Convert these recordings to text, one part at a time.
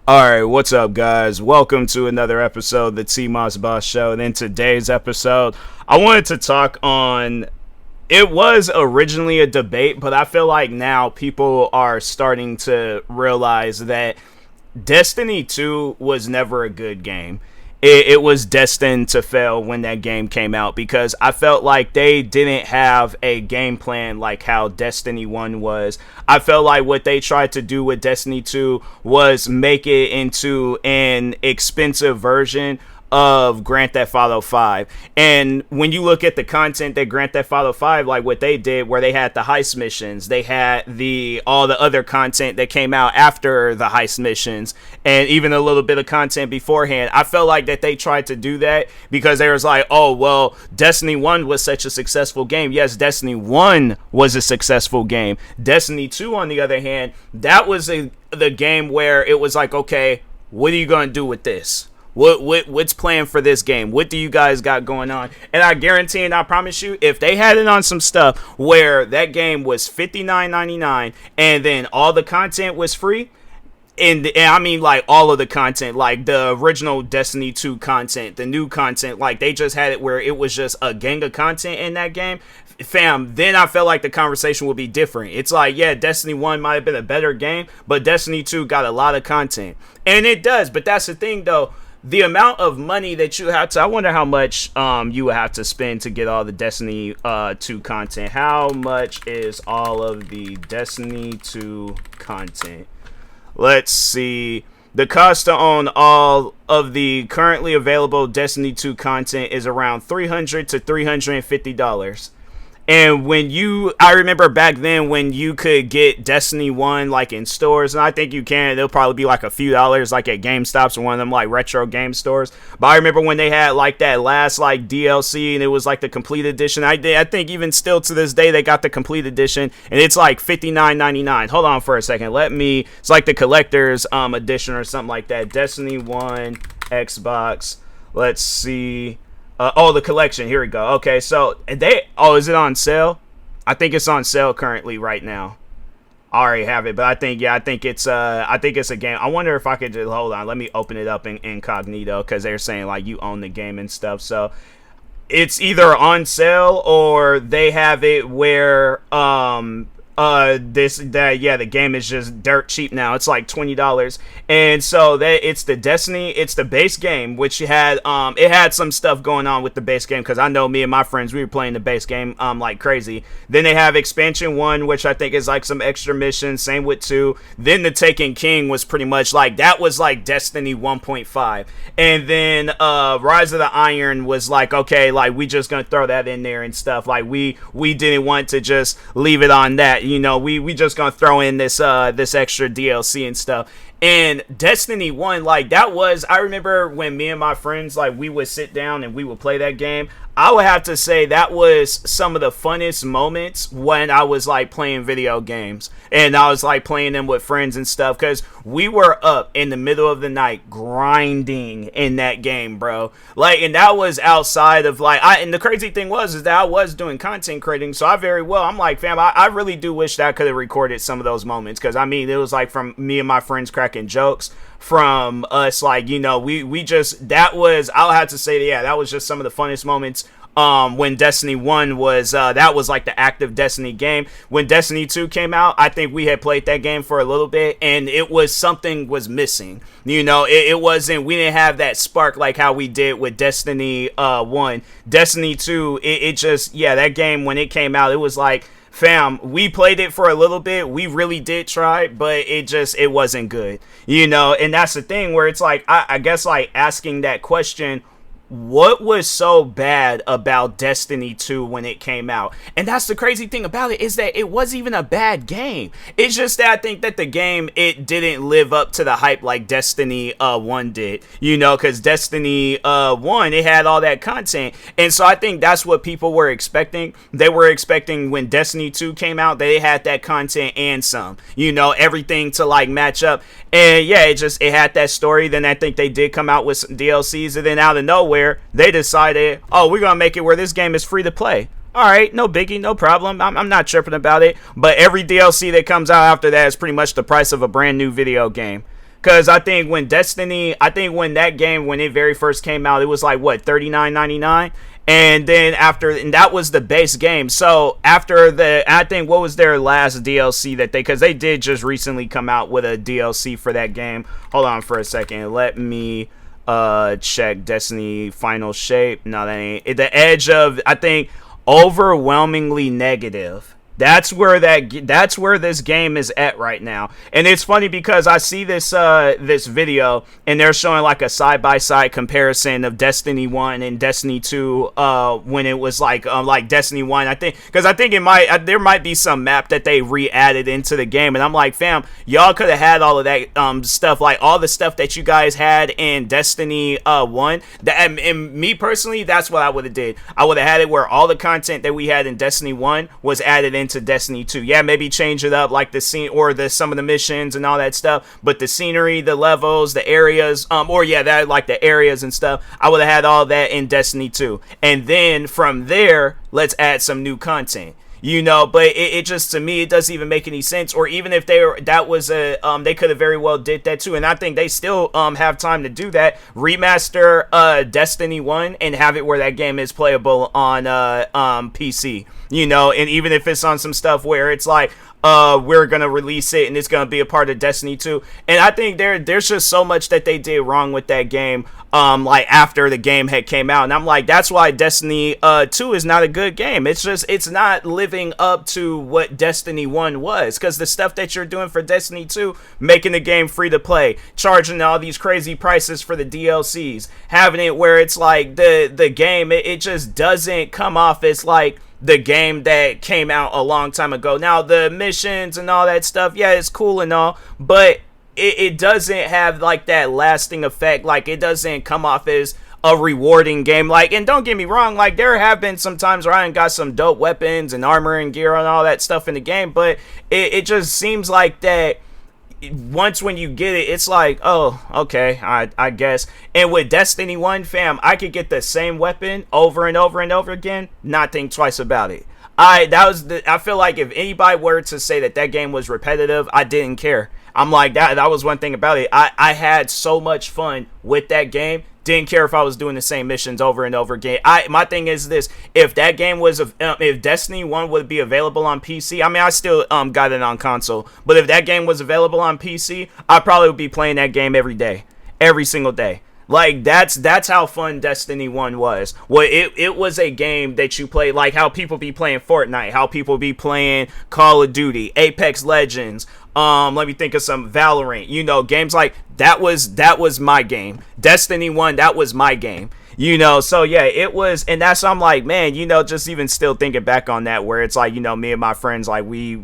Alright, what's up, guys? Welcome to another episode of the TMossBoss Show. And in today's episode, I wanted to talk on. It was originally a debate, but I feel like now people are starting to realize that Destiny 2 was never a good game. It was destined to fail when that game came out because I felt like they didn't have a game plan like how Destiny 1 was. I felt like what they tried to do with Destiny 2 was make it into an expensive version of Grand Theft Auto 5. And when you look at the content that Grand Theft Auto 5, like what they did, where they had the heist missions, they had all the other content that came out after the heist missions, and even a little bit of content beforehand. I felt like that they tried to do that because they was like, oh, well, Destiny 1 was such a successful game. Yes, Destiny 1 was a successful game. Destiny 2, on the other hand, that was the game where it was like, okay, what are you going to do with this? What's planned for this game? What do you guys got going on? And I guarantee and I promise you, if they had it on some stuff where that game was $59.99 and then all the content was free, and I mean like all of the content, like the original Destiny 2 content, the new content, like they just had it where it was just a gang of content in that game, fam, then I felt like the conversation would be different. It's like, yeah, Destiny 1 might have been a better game, but Destiny 2 got a lot of content. And it does, but that's the thing though. The amount of money that you have to, I wonder how much you would have to spend to get all the Destiny 2 content. How much is all of the Destiny 2 content? Let's see. The cost to own all of the currently available Destiny 2 content is around $300 to $350. And I remember back then when you could get Destiny 1 like in stores, and I think you can, it'll probably be like a few dollars like at GameStops or one of them like retro game stores. But I remember when they had like that last like DLC and it was like the complete edition. I think even still to this day they got the complete edition and it's like $59.99. Hold on for a second. It's like the collector's edition or something like that. Destiny 1 Xbox. Let's see. The collection. Here we go. Okay, so is it on sale? I think it's on sale currently right now. I already have it, but I think it's a game. I wonder if I could just hold on. Let me open it up in incognito because they're saying like you own the game and stuff. So it's either on sale or they have it where the game is just dirt cheap now. It's like $20, and so it's the base game, which had it had some stuff going on with the base game because I know me and my friends, we were playing the base game like crazy. Then they have expansion 1, which I think is like some extra missions. Same with 2. Then the Taken King was pretty much like that was like Destiny 1.5, and then Rise of the Iron was like, okay, like we just gonna throw that in there and stuff. Like we didn't want to just leave it on that. You know, we just gonna throw in this extra DLC and stuff. And Destiny 1, like that was, I remember when me and my friends, like we would sit down and we would play that game. I would have to say that was some of the funnest moments when I was like playing video games and I was like playing them with friends and stuff because we were up in the middle of the night grinding in that game, bro. Like, and that was outside of like, and the crazy thing is that I was doing content creating, so I'm like, fam, I really do wish that I could have recorded some of those moments because I mean, it was like from me and my friends cracking jokes, from us, like, you know, we just, I'll have to say, yeah, that was just some of the funnest moments when Destiny 1 was, that was like the active Destiny game. When Destiny 2 came out, I think we had played that game for a little bit, and it was, something was missing, you know, it wasn't, we didn't have that spark like how we did with Destiny 1. Destiny 2, it just, yeah, that game, when it came out, it was like, fam, we played it for a little bit. We really did try, but it wasn't good, you know. And that's the thing where it's like, I guess like asking that question, what was so bad about Destiny 2 when it came out? And that's the crazy thing about it, is that it wasn't even a bad game. It's just that I think that the game, it didn't live up to the hype like Destiny 1 did, you know, because Destiny 1, it had all that content. And so I think that's what people were expecting. They were expecting when Destiny 2 came out, they had that content and some, you know, everything to like match up. And yeah, it had that story. Then I think they did come out with some DLCs, and then out of nowhere, they decided, oh, we're gonna make it where this game is free to play. All right, no biggie, no problem. I'm not tripping about it. But every DLC that comes out after that is pretty much the price of a brand new video game. Because I think when that game, when it very first came out, it was like, what, $39.99? And then and that was the base game. So after I think, what was their last DLC that because they did just recently come out with a DLC for that game. Hold on for a second. Let me check Destiny Final Shape. No, that ain't. The Edge of, I think, overwhelmingly negative. That's where this game is at right now. And it's funny because I see this video and they're showing like a side-by-side comparison of Destiny 1 and Destiny 2 when it was like Destiny 1, I think, because I think there might be some map that they re-added into the game, and I'm like, fam, y'all could have had all of that stuff, like all the stuff that you guys had in Destiny 1. And me personally, that's what I would have did. I would have had it where all the content that we had in Destiny 1 was added into Destiny 2. Yeah, maybe change it up, like the scene or some of the missions and all that stuff, but the scenery, the levels, the areas, like the areas and stuff, I would have had all that in Destiny 2. And then from there, let's add some new content. But it just, to me, it doesn't even make any sense. Or even if they could have very well did that too, and I think they still have time to do that. Remaster Destiny 1 and have it where that game is playable on PC. And even if it's on some stuff where it's like, we're gonna release it and it's gonna be a part of Destiny 2. And I think there's just so much that they did wrong with that game, like after the game had came out, and I'm like, that's why Destiny 2 is not a good game. It's not living up to what Destiny 1 was, because the stuff that you're doing for Destiny 2, making the game free to play, charging all these crazy prices for the DLCs, having it where it's like the game, it just doesn't come off as like the game that came out a long time ago. Now, the missions and all that stuff, yeah, it's cool and all, but it doesn't have like that lasting effect. Like, it doesn't come off as a rewarding game. Like, and don't get me wrong, like, there have been some times where I got some dope weapons and armor and gear and all that stuff in the game, but it just seems like that once when you get it, it's like, oh, okay, I guess. And with Destiny 1, fam, I could get the same weapon over and over and over again, not think twice about it. I feel like if anybody were to say that game was repetitive, I didn't care. I'm like, that was one thing about it. I had so much fun with that game. Didn't care if I was doing the same missions over and over again. My thing is this: if that game was, if Destiny 1 would be available on PC, I mean, I still got it on console, but if that game was available on PC, I probably would be playing that game every day, every single day. Like, that's how fun Destiny 1 was. Well, it was a game that you play, like how people be playing Fortnite, how people be playing Call of Duty, Apex Legends, let me think of some, Valorant, games like that was my game. Destiny 1, that was my game. So yeah, it was, and that's, I'm like, man, just even still thinking back on that, where it's like, me and my friends, like, we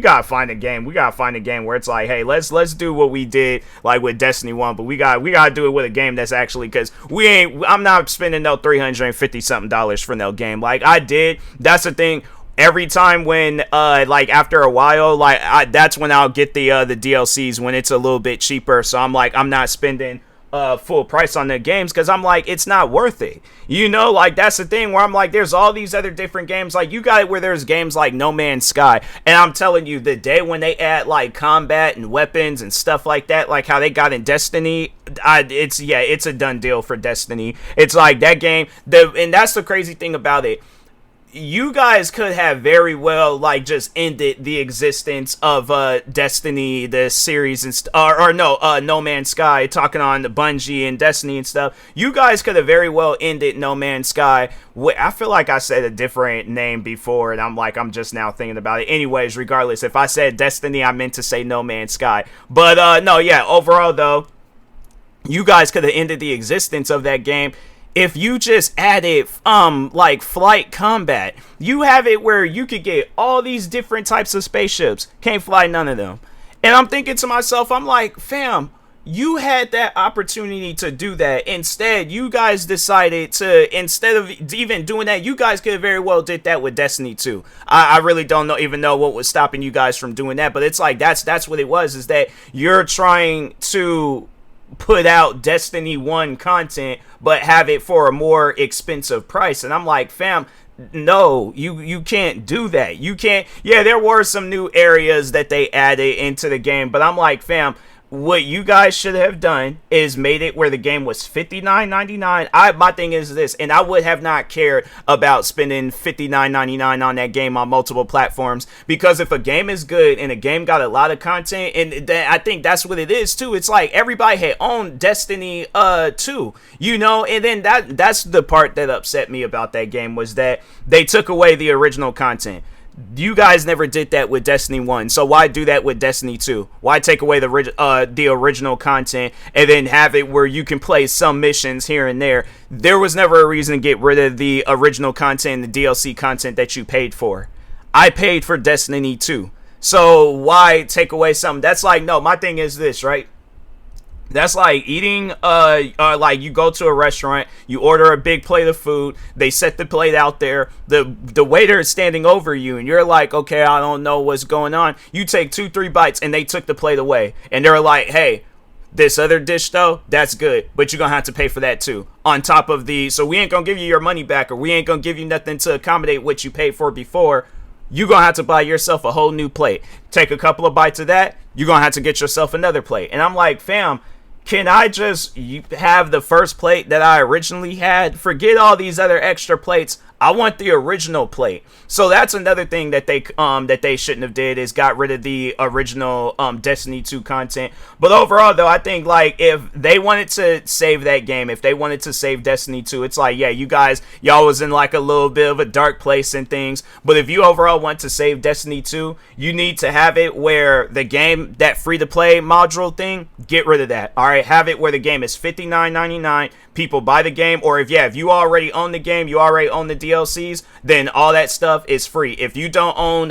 gotta find a game where it's like, hey, let's do what we did, like, with Destiny 1, but we gotta do it with a game that's actually, because I'm not spending no $350 something for no game. Like, I did, that's the thing. Every time when, like, after a while, like, that's when I'll get the DLCs when it's a little bit cheaper. So I'm like, I'm not spending full price on the games, because I'm like, it's not worth it. Like, that's the thing where I'm like, there's all these other different games. Like, you got it where there's games like No Man's Sky. And I'm telling you, the day when they add, like, combat and weapons and stuff like that, like how they got in Destiny, it's a done deal for Destiny. It's like that game, and that's the crazy thing about it. You guys could have very well, like, just ended the existence of Destiny, the series, and No Man's Sky, talking on the Bungie and Destiny and stuff. You guys could have very well ended No Man's Sky. I feel like I said a different name before, and I'm just now thinking about it. Anyways, regardless, if I said Destiny, I meant to say No Man's Sky. But no, yeah, overall though, you guys could have ended the existence of that game if you just added like flight combat. You have it where you could get all these different types of spaceships, can't fly none of them. And I'm thinking to myself, I'm like, fam, you had that opportunity to do that. Instead, you guys decided to, instead of even doing that, you guys could have very well did that with Destiny 2. I really don't even know what was stopping you guys from doing that, but it's like, that's what it was, is that you're trying to put out Destiny 1 content, but have it for a more expensive price. And I'm like, fam, no, you can't do that. You can't. Yeah, there were some new areas that they added into the game, but I'm like, fam, what you guys should have done is made it where the game was $59.99. My thing is this, and I would have not cared about spending $59.99 on that game on multiple platforms, because if a game is good and a game got a lot of content, and I think that's what it is too. It's like everybody had owned Destiny 2, you know, and then that's the part that upset me about that game, was that they took away the original content. You guys never did that with Destiny 1, so why do that with Destiny 2? Why take away the original content and then have it where you can play some missions here and there? There was never a reason to get rid of the original content and the DLC content that you paid for. I paid for Destiny 2, so why take away something? That's like, no, my thing is this, right? That's like eating, like you go to a restaurant, you order a big plate of food, they set the plate out there, the waiter is standing over you, and you're like, okay, I don't know what's going on. You take 2-3 bites, and they took the plate away, and they're like, hey, this other dish though, that's good, but you're gonna have to pay for that too. On top of so we ain't gonna give you your money back, or we ain't gonna give you nothing to accommodate what you paid for before. You're gonna have to buy yourself a whole new plate. Take a couple of bites of that, you're gonna have to get yourself another plate. And I'm like, fam, can I just have the first plate that I originally had? Forget all these other extra plates. I want the original plate. So that's another thing that they shouldn't have did, is got rid of the original Destiny 2 content. But overall though, I think like if they wanted to save that game, if they wanted to save Destiny 2, it's like, yeah, y'all was in like a little bit of a dark place and things. But if you overall want to save Destiny 2, you need to have it where the game, that free to play module thing, get rid of that. All right, have it where the game is $59.99. People buy the game, or if you already own the game, you already own the DLCs, then all that stuff is free. If you don't own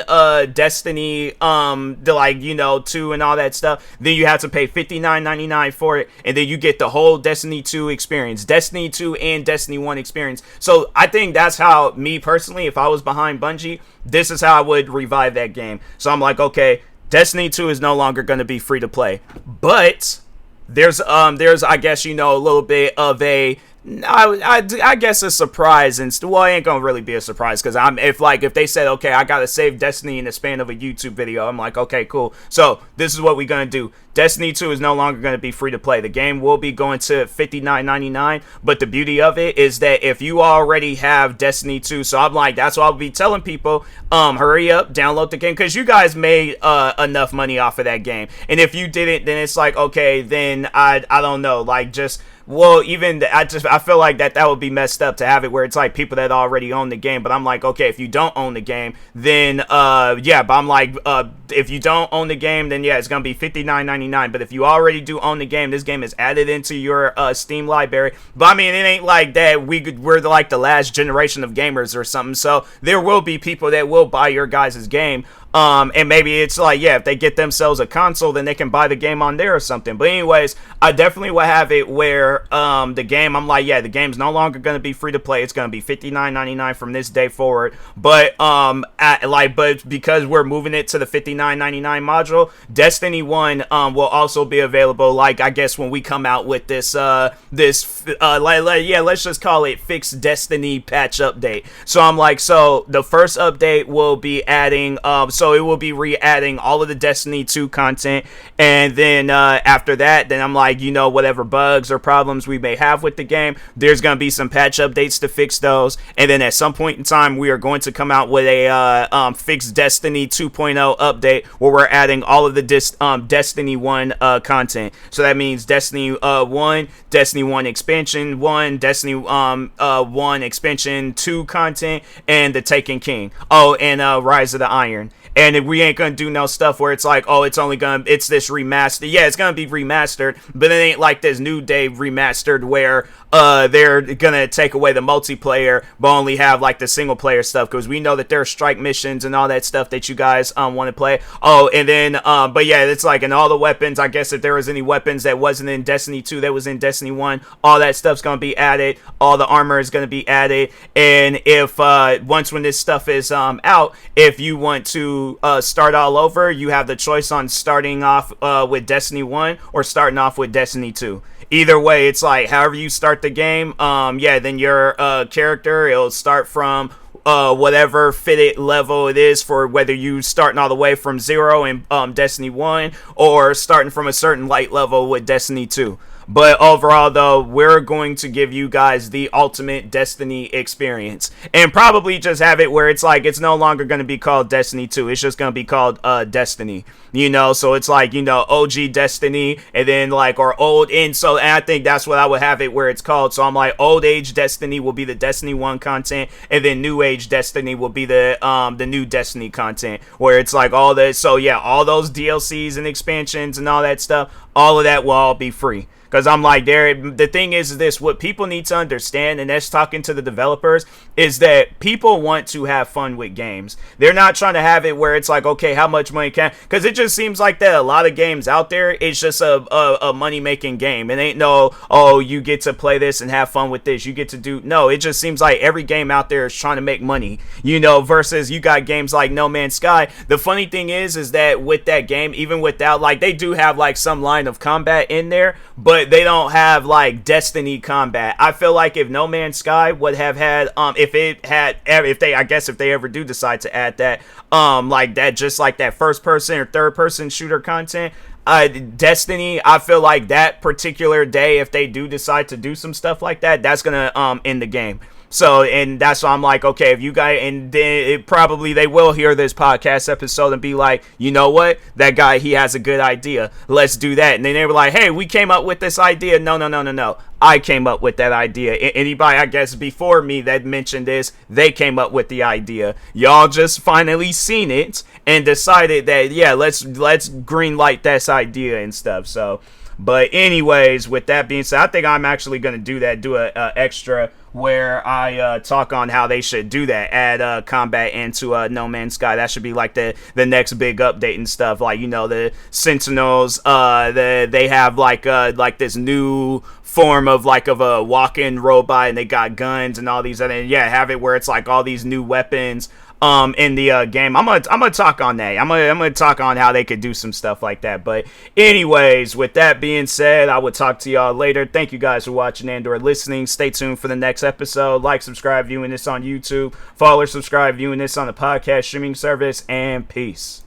Destiny 2 and all that stuff, then you have to pay $59.99 for it, and then you get the whole Destiny 2 experience, Destiny 2 and Destiny 1 experience. So I think that's how, me personally, if I was behind Bungie, this is how I would revive that game. So I'm like, okay, Destiny 2 is no longer going to be free to play, but there's I guess, a little bit of a, I guess, a surprise, and well, it ain't gonna really be a surprise, because if they said, okay, I gotta save Destiny in the span of a YouTube video, I'm like, okay, cool. So this is what we're gonna do. Destiny 2 is no longer going to be free to play. The game will be going to $59.99, but the beauty of it is that if you already have Destiny 2, so I'm like, that's why I'll be telling people, hurry up, download the game, because you guys made enough money off of that game. And if you didn't, then it's like, okay, then I don't know, like, just, well, even I feel like that would be messed up to have it where it's like people that already own the game. But I'm like, okay, if you don't own the game, then yeah, but I'm like, if you don't own the game, then yeah, it's gonna be $59.99. But if you already do own the game, this game is added into your Steam library. But I mean, it ain't like that we're like the last generation of gamers or something, so there will be people that will buy your guys' game. And maybe it's like, yeah, if they get themselves a console, then they can buy the game on there or something. But anyways, I definitely will have it where the game, I'm like, yeah, the game's no longer going to be free to play. It's going to be $59.99 from this day forward. But but because we're moving it to the $59.99 module, Destiny 1 will also be available, like, I guess when we come out with this let's just call it Fixed Destiny patch update. So I'm like, so the first update will be adding so it will be re-adding all of the Destiny 2 content, and then after that, then I'm like, whatever bugs or problems we may have with the game, there's going to be some patch updates to fix those, and then at some point in time, we are going to come out with a Fixed Destiny 2.0 update, where we're adding all of the Destiny 1 content. So that means Destiny 1, Destiny 1 Expansion 1, Destiny 1 Expansion 2 content, and the Taken King. Oh, and Rise of the Iron. And we ain't gonna do no stuff where it's like, oh, it's this remastered. Yeah, it's gonna be remastered, but it ain't like this New Day remastered where they're gonna take away the multiplayer but only have like the single player stuff, because we know that there are strike missions and all that stuff that you guys want to play. Oh, and then but yeah, it's like, and all the weapons, I guess if there was any weapons that wasn't in Destiny 2 that was in Destiny 1, all that stuff's gonna be added. All the armor is gonna be added. And if once when this stuff is out, if you want to start all over, you have the choice on starting off with Destiny 1 or starting off with Destiny 2. Either way, it's like however you start the game, yeah, then your character, it'll start from whatever fitted level it is for whether you starting all the way from 0 in Destiny 1 or starting from a certain light level with Destiny 2. But overall, though, we're going to give you guys the ultimate Destiny experience. And probably just have it where it's like, it's no longer going to be called Destiny 2. It's just going to be called Destiny. You know, so it's like, you know, OG Destiny, and then like, or old, and I think that's what I would have it where it's called. So I'm like, old age Destiny will be the Destiny 1 content, and then new age Destiny will be the new Destiny content, where it's like all this. So yeah, all those DLCs and expansions and all that stuff, all of that will all be free. Because I'm like, the thing is this, what people need to understand, and that's talking to the developers, is that people want to have fun with games. They're not trying to have it where it's like, okay, how much money can, because it just seems like that a lot of games out there, it's just a money-making game. It ain't no, oh, you get to play this and have fun with this. You get to do, no, it just seems like every game out there is trying to make money, you know, versus you got games like No Man's Sky. The funny thing is that with that game, even without, like, they do have, like, some line of combat in there, but they don't have like Destiny combat. I feel like if No Man's Sky would have had if they ever do decide to add that like that, just like that first person or third person shooter content, Destiny, I feel like that particular day, if they do decide to do some stuff like that, that's gonna end the game. So, and that's why I'm like, okay, if you guys, and then they will hear this podcast episode and be like, you know what, that guy, he has a good idea, let's do that. And then they were like, hey, we came up with this idea. No, I came up with that idea. Anybody, I guess, before me that mentioned this, they came up with the idea. Y'all just finally seen it and decided that, yeah, let's green light this idea and stuff. So, but anyways, with that being said, I think I'm actually going to do that, do a extra where I talk on how they should do that, add combat into No Man's Sky. That should be like the next big update and stuff. Like, you know, the Sentinels, they have like this new form of a walk-in robot, and they got guns and all these other, yeah, have it where it's like all these new weapons in the game. I'm gonna talk on that. I'm gonna talk on how they could do some stuff like that. But anyways, with that being said, I will talk to y'all later. Thank you guys for watching and or listening. Stay tuned for the next episode. Like, subscribe, viewing this on YouTube. Follow or subscribe, viewing this on the podcast streaming service. And peace.